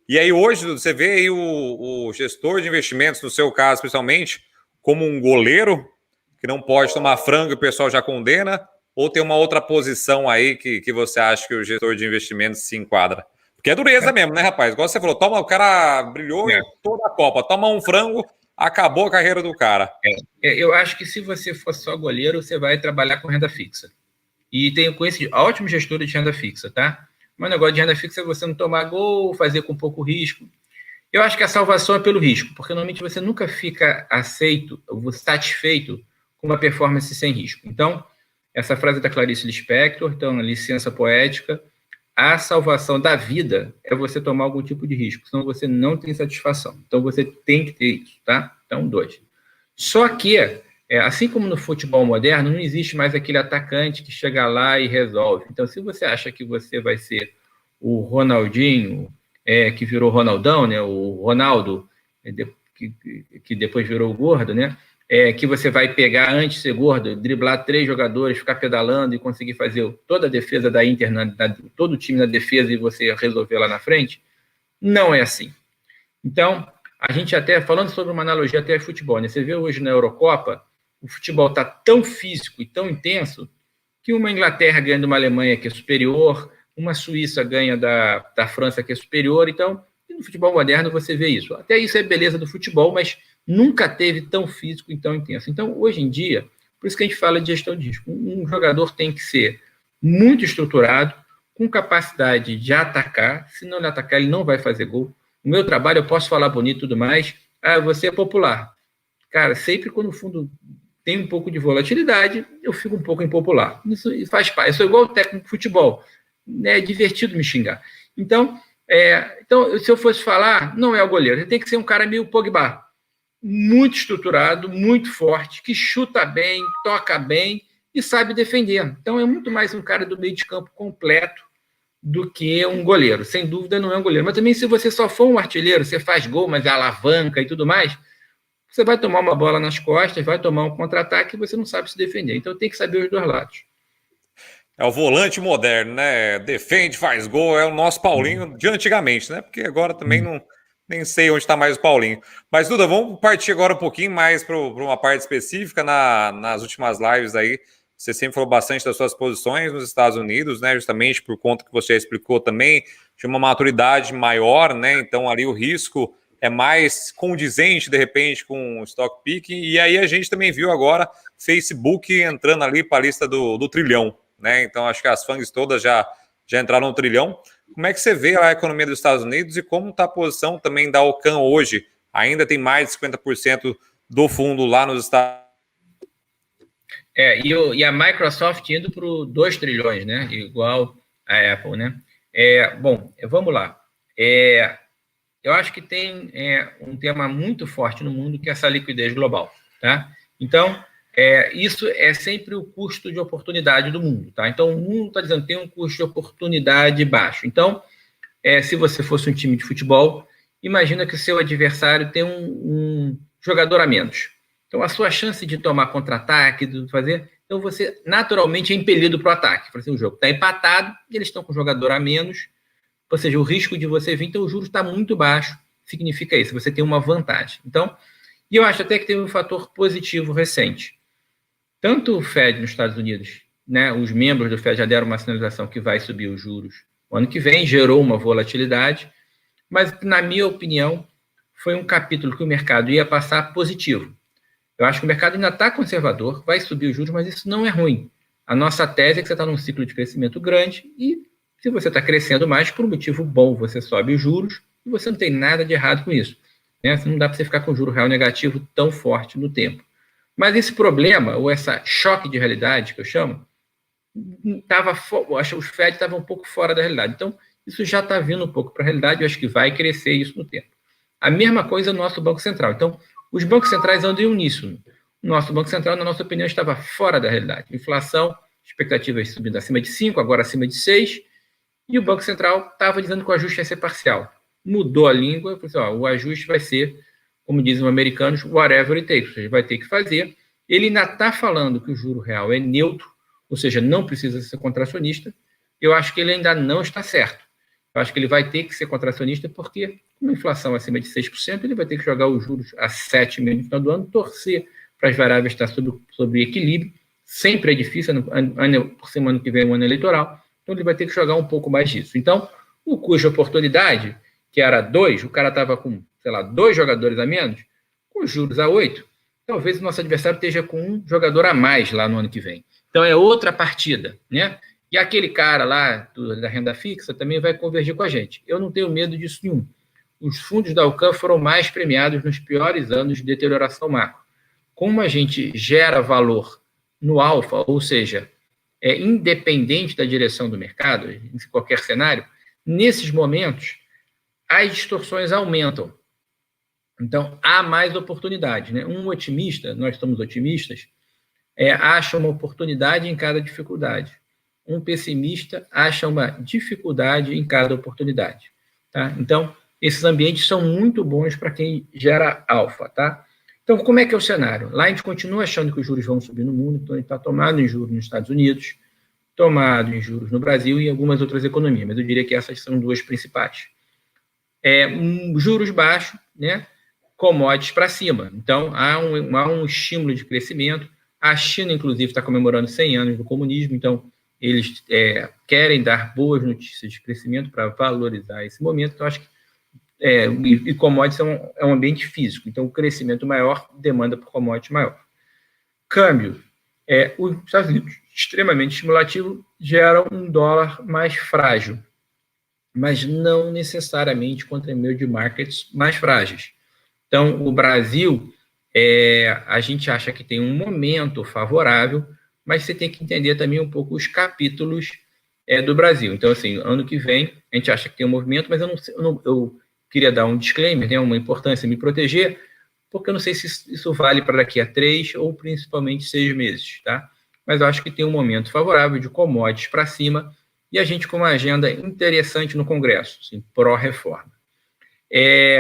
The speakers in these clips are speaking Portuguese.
E aí hoje você vê aí o gestor de investimentos, no seu caso, principalmente, como um goleiro que não pode tomar frango e o pessoal já condena, ou tem uma outra posição aí que você acha que o gestor de investimentos se enquadra? Porque é dureza mesmo, né, rapaz? Igual você falou, toma, o cara brilhou em toda a Copa, toma um frango, acabou a carreira do cara. Eu acho que se você for só goleiro, você vai trabalhar com renda fixa. E tenho conhecido ótimos gestores de renda fixa, tá? Mas o negócio de renda fixa é você não tomar gol, fazer com pouco risco. Eu acho que a salvação é pelo risco, porque normalmente você nunca fica satisfeito com uma performance sem risco. Então, essa frase da Clarice Lispector, então, licença poética, a salvação da vida é você tomar algum tipo de risco, senão você não tem satisfação. Então, você tem que ter isso, tá? Então, 2. Só que, assim como no futebol moderno, não existe mais aquele atacante que chega lá e resolve. Então, se você acha que você vai ser o Ronaldinho, que virou Ronaldão, né? O Ronaldo, que depois virou o gordo, né? Que você vai pegar antes de ser gordo, driblar 3 jogadores, ficar pedalando e conseguir fazer toda a defesa da Inter, todo o time na defesa e você resolver lá na frente, não é assim. Então, a gente até, falando sobre uma analogia até futebol, né? Você vê hoje na Eurocopa, o futebol está tão físico e tão intenso que uma Inglaterra ganha de uma Alemanha que é superior, uma Suíça ganha da França que é superior. Então, no futebol moderno você vê isso. Até isso é beleza do futebol, mas nunca teve tão físico e tão intenso. Então, hoje em dia, por isso que a gente fala de gestão de risco. Um jogador tem que ser muito estruturado, com capacidade de atacar. Se não ele atacar, ele não vai fazer gol. O meu trabalho, eu posso falar bonito e tudo mais. Você é popular. Cara, sempre quando o fundo tem um pouco de volatilidade, eu fico um pouco impopular. Isso faz parte. Eu sou igual o técnico de futebol. É divertido me xingar. Então, se eu fosse falar, não é o goleiro. Ele tem que ser um cara meio Pogba. Muito estruturado, muito forte, que chuta bem, toca bem e sabe defender. Então, é muito mais um cara do meio de campo completo do que um goleiro. Sem dúvida, não é um goleiro. Mas também, se você só for um artilheiro, você faz gol, mas é alavanca e tudo mais, você vai tomar uma bola nas costas, vai tomar um contra-ataque e você não sabe se defender. Então, tem que saber os 2 lados. É o volante moderno, né? Defende, faz gol, é o nosso Paulinho de antigamente, né? Porque agora também nem sei onde está mais o Paulinho. Mas, Duda, vamos partir agora um pouquinho mais para uma parte específica. Nas últimas lives aí, você sempre falou bastante das suas posições nos Estados Unidos, né? Justamente por conta que você explicou também, de uma maturidade maior, né? Então, ali o risco é mais condizente, de repente, com o stock picking. E aí a gente também viu agora Facebook entrando ali para a lista do trilhão, né? Então, acho que as FANGs todas já entraram no trilhão. Como é que você vê a economia dos Estados Unidos e como está a posição também da Ocam hoje? Ainda tem mais de 50% do fundo lá nos Estados Unidos. E a Microsoft indo para 2 trilhões, né? Igual a Apple, né? Bom, vamos lá. Eu acho que tem um tema muito forte no mundo, que é essa liquidez global, tá? Então, isso é sempre o custo de oportunidade do mundo, tá? Então, o mundo está dizendo que tem um custo de oportunidade baixo. Então, se você fosse um time de futebol, imagina que o seu adversário tem um jogador a menos. Então, a sua chance de tomar contra-ataque, de fazer... Então, você naturalmente é impelido para o ataque. Por exemplo, o jogo está empatado e eles estão com um jogador a menos, ou seja, o risco de você vir, então o juros está muito baixo, significa isso, você tem uma vantagem. Então, e eu acho até que teve um fator positivo recente. Tanto o Fed nos Estados Unidos, né, os membros do Fed já deram uma sinalização que vai subir os juros o ano que vem, gerou uma volatilidade, mas, na minha opinião, foi um capítulo que o mercado ia passar positivo. Eu acho que o mercado ainda está conservador, vai subir os juros, mas isso não é ruim. A nossa tese é que você está num ciclo de crescimento grande e, se você está crescendo mais, por um motivo bom, você sobe os juros e você não tem nada de errado com isso. Né? Não dá para você ficar com juro real negativo tão forte no tempo. Mas esse problema, ou essa choque de realidade, que eu chamo, acho que os Fed estavam um pouco fora da realidade. Então, isso já está vindo um pouco para a realidade, eu acho que vai crescer isso no tempo. A mesma coisa no nosso Banco Central. Então, os bancos centrais andam em uníssono. O nosso Banco Central, na nossa opinião, estava fora da realidade. Inflação, expectativas subindo acima de 5, agora acima de 6, e o Banco Central estava dizendo que o ajuste ia ser parcial. Mudou a língua, falou assim, o ajuste vai ser, como dizem os americanos, whatever it takes, ou seja, vai ter que fazer. Ele ainda está falando que o juro real é neutro, ou seja, não precisa ser contracionista. Eu acho que ele ainda não está certo. Eu acho que ele vai ter que ser contracionista porque, com uma inflação acima de 6%, ele vai ter que jogar os juros a 7,5% no final do ano, torcer para as variáveis estar sob equilíbrio. Sempre é difícil, por cima, ano que vem é um ano eleitoral, então ele vai ter que jogar um pouco mais disso. Então, o custo de oportunidade, que era 2, o cara estava com, sei lá, 2 jogadores a menos, com juros a 8, talvez o nosso adversário esteja com um jogador a mais lá no ano que vem. Então, é outra partida, né? E aquele cara lá da renda fixa também vai convergir com a gente. Eu não tenho medo disso nenhum. Os fundos da Alcan foram mais premiados nos piores anos de deterioração macro. Como a gente gera valor no alfa, ou seja, independente da direção do mercado, em qualquer cenário, nesses momentos, as distorções aumentam. Então, há mais oportunidades, né? Um otimista, nós somos otimistas, acha uma oportunidade em cada dificuldade. Um pessimista acha uma dificuldade em cada oportunidade. Tá? Então, esses ambientes são muito bons para quem gera alfa. Tá? Então, como é que é o cenário? Lá a gente continua achando que os juros vão subir no mundo, então a gente está tomado em juros nos Estados Unidos, tomado em juros no Brasil e em algumas outras economias, mas eu diria que essas são duas principais. Juros baixos, né? Commodities para cima. Então, há um estímulo de crescimento. A China, inclusive, está comemorando 100 anos do comunismo, então eles querem dar boas notícias de crescimento para valorizar esse momento. Então, acho que e commodities é um ambiente físico, então o crescimento maior demanda por commodities maior. Câmbio. Os Estados Unidos, extremamente estimulativo, gera um dólar mais frágil, mas não necessariamente contra emerging markets mais frágeis. Então, o Brasil, a gente acha que tem um momento favorável, mas você tem que entender também um pouco os capítulos do Brasil. Então, assim, ano que vem, a gente acha que tem um movimento, mas eu queria dar um disclaimer, né, uma importância, me proteger, porque eu não sei se isso vale para daqui a 3 ou principalmente 6 meses, tá? Mas eu acho que tem um momento favorável de commodities para cima e a gente com uma agenda interessante no Congresso, assim, pró-reforma.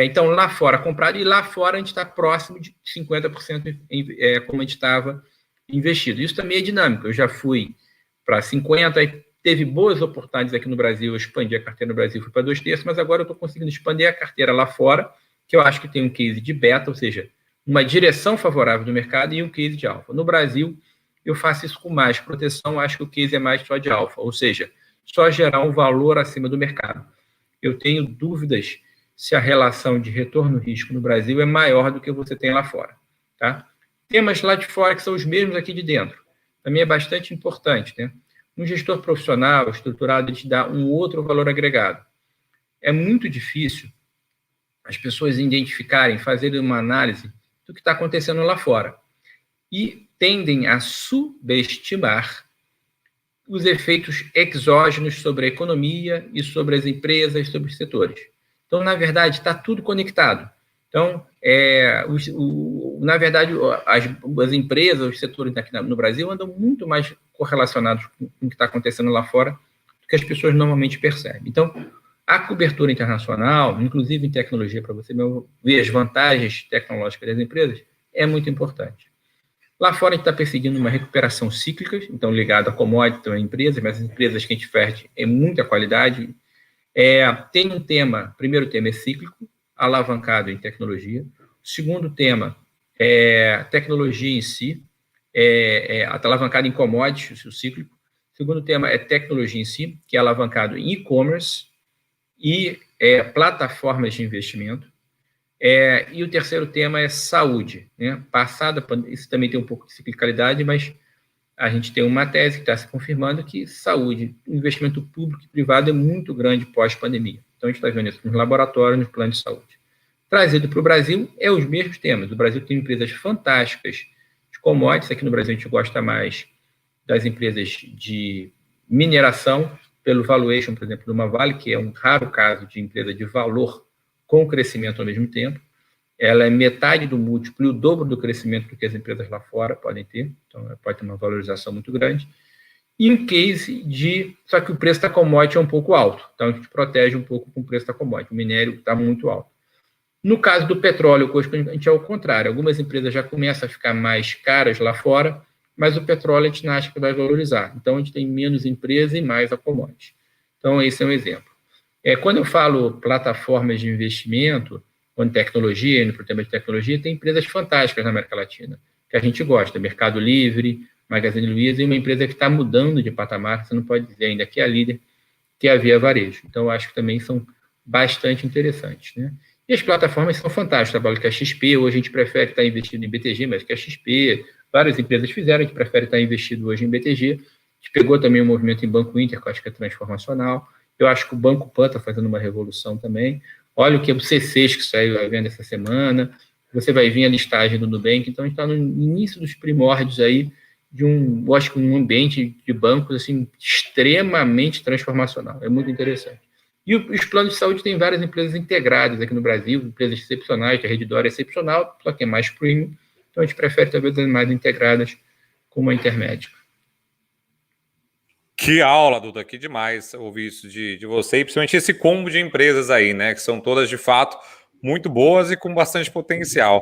Então, lá fora comprado, e lá fora a gente está próximo de 50% como a gente estava investido. Isso também é dinâmico. Eu já fui para 50%, e teve boas oportunidades aqui no Brasil, eu expandi a carteira no Brasil, fui para 2/3, mas agora eu estou conseguindo expandir a carteira lá fora, que eu acho que tem um case de beta, ou seja, uma direção favorável do mercado e um case de alfa. No Brasil, eu faço isso com mais proteção, acho que o case é mais só de alfa, ou seja, só gerar um valor acima do mercado. Eu tenho dúvidas se a relação de retorno-risco no Brasil é maior do que você tem lá fora. Tá? Temas lá de fora que são os mesmos aqui de dentro. Também é bastante importante. Né? Um gestor profissional, estruturado, ele te dá um outro valor agregado. É muito difícil as pessoas identificarem, fazerem uma análise do que está acontecendo lá fora. E tendem a subestimar os efeitos exógenos sobre a economia e sobre as empresas, sobre os setores. Então, na verdade, está tudo conectado. Então, na verdade, as empresas, os setores aqui no Brasil andam muito mais correlacionados com o que está acontecendo lá fora do que as pessoas normalmente percebem. Então, a cobertura internacional, inclusive em tecnologia, para você ver as vantagens tecnológicas das empresas, é muito importante. Lá fora, a gente está perseguindo uma recuperação cíclica, então ligado a commodities, também empresas, mas as empresas que a gente investe é muita qualidade. Tem um tema, o primeiro tema é cíclico, alavancado em tecnologia. O segundo tema é tecnologia em si, alavancado em commodities, o cíclico. O segundo tema é tecnologia em si, que é alavancado em e-commerce e plataformas de investimento. E o terceiro tema é saúde. Né? Isso também tem um pouco de ciclicalidade, mas a gente tem uma tese que está se confirmando que saúde, investimento público e privado é muito grande pós-pandemia. Então, a gente está vendo isso nos laboratórios, nos planos de saúde. Trazido para o Brasil, os mesmos temas. O Brasil tem empresas fantásticas de commodities. Aqui no Brasil, a gente gosta mais das empresas de mineração, pelo valuation, por exemplo, de uma Vale, que é um raro caso de empresa de valor com crescimento ao mesmo tempo. Ela é metade do múltiplo e o dobro do crescimento do que as empresas lá fora podem ter. Então, pode ter uma valorização muito grande. E um case só que o preço da commodity é um pouco alto. Então, a gente protege um pouco com o preço da commodity. O minério está muito alto. No caso do petróleo, a gente é o contrário. Algumas empresas já começam a ficar mais caras lá fora, mas o petróleo a gente não acha que vai valorizar. Então, a gente tem menos empresa e mais a commodity. Então, esse é um exemplo. Quando eu falo plataformas de investimento, quando tecnologia, indo para o tema de tecnologia, tem empresas fantásticas na América Latina, que a gente gosta, Mercado Livre, Magazine Luiza, e uma empresa que está mudando de patamar, você não pode dizer ainda que é a líder, que é a Via Varejo. Então, eu acho que também são bastante interessantes, né? E as plataformas são fantásticas, trabalho que a XP, hoje a gente prefere estar investido em BTG, mas que a XP, várias empresas fizeram, a gente prefere estar investido hoje em BTG, a gente pegou também o movimento em Banco Inter, que eu acho que é transformacional, eu acho que o Banco Pan está fazendo uma revolução também, olha o que é o C6 que saiu à venda essa semana, você vai vir a listagem do Nubank, então a gente está no início dos primórdios aí de eu acho que um ambiente de bancos assim extremamente transformacional, é muito interessante. E os planos de saúde têm várias empresas integradas aqui no Brasil, empresas excepcionais, a Redditor é excepcional, só que é mais premium, então a gente prefere talvez as mais integradas como a intermédia. Que aula, Duda, que demais ouvir isso de você, e principalmente esse combo de empresas aí, né, que são todas de fato muito boas e com bastante potencial.